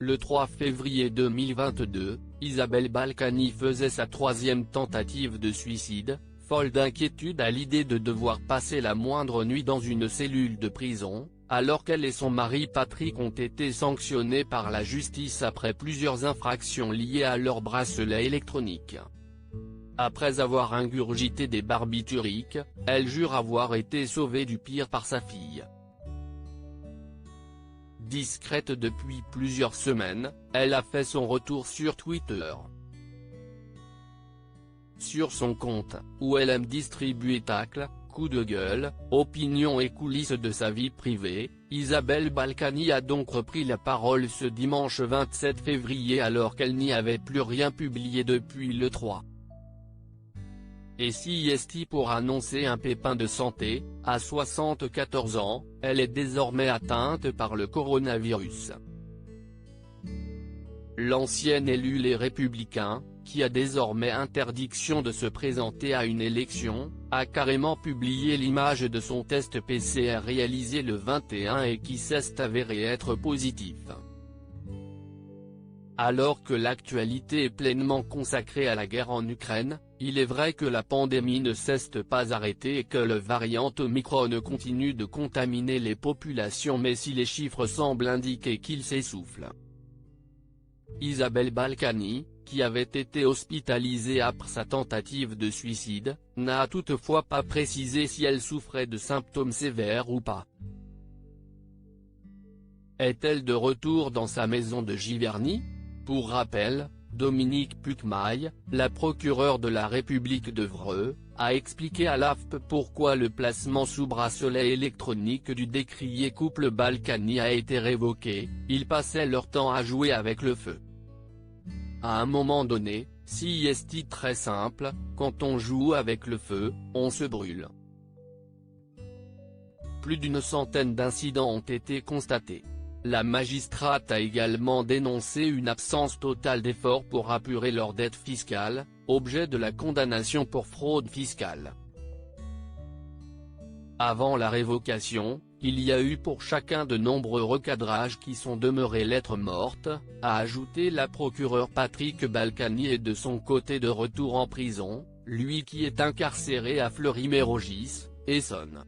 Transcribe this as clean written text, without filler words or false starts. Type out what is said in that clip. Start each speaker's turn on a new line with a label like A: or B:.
A: Le 3 février 2022, Isabelle Balkany faisait sa troisième tentative de suicide, folle d'inquiétude à l'idée de devoir passer la moindre nuit dans une cellule de prison, alors qu'elle et son mari Patrick ont été sanctionnés par la justice après plusieurs infractions liées à leur bracelet électronique. Après avoir ingurgité des barbituriques, elle jure avoir été sauvée du pire par sa fille. Discrète depuis plusieurs semaines, elle a fait son retour sur Twitter. Sur son compte, où elle aime distribuer tacles, coups de gueule, opinions et coulisses de sa vie privée, Isabelle Balkany a donc repris la parole ce dimanche 27 février alors qu'elle n'y avait plus rien publié depuis le 3. Et si est pour annoncer un pépin de santé, à 74 ans, elle est désormais atteinte par le coronavirus. L'ancienne élue Les Républicains, qui a désormais interdiction de se présenter à une élection, a carrément publié l'image de son test PCR réalisé le 21 et qui s'est avéré être positif. Alors que l'actualité est pleinement consacrée à la guerre en Ukraine, il est vrai que la pandémie ne cesse pas arrêter et que le variant Omicron continue de contaminer les populations mais si les chiffres semblent indiquer qu'il s'essouffle. Isabelle Balkany, qui avait été hospitalisée après sa tentative de suicide, n'a toutefois pas précisé si elle souffrait de symptômes sévères ou pas. Est-elle de retour dans sa maison de Giverny? Pour rappel, Dominique Pucmaille, la procureure de la République d'Evreux, a expliqué à l'AFP pourquoi le placement sous bracelet électronique du décrié couple Balkany a été révoqué, ils passaient leur temps à jouer avec le feu. À un moment donné, si est très simple, quand on joue avec le feu, on se brûle. Plus d'une centaine d'incidents ont été constatés. La magistrate a également dénoncé une absence totale d'efforts pour apurer leurs dettes fiscales, objet de la condamnation pour fraude fiscale. Avant la révocation, il y a eu pour chacun de nombreux recadrages qui sont demeurés lettres mortes, a ajouté la procureure Patrick Balkany est de son côté de retour en prison, lui qui est incarcéré à Fleury-Mérogis, Essonne.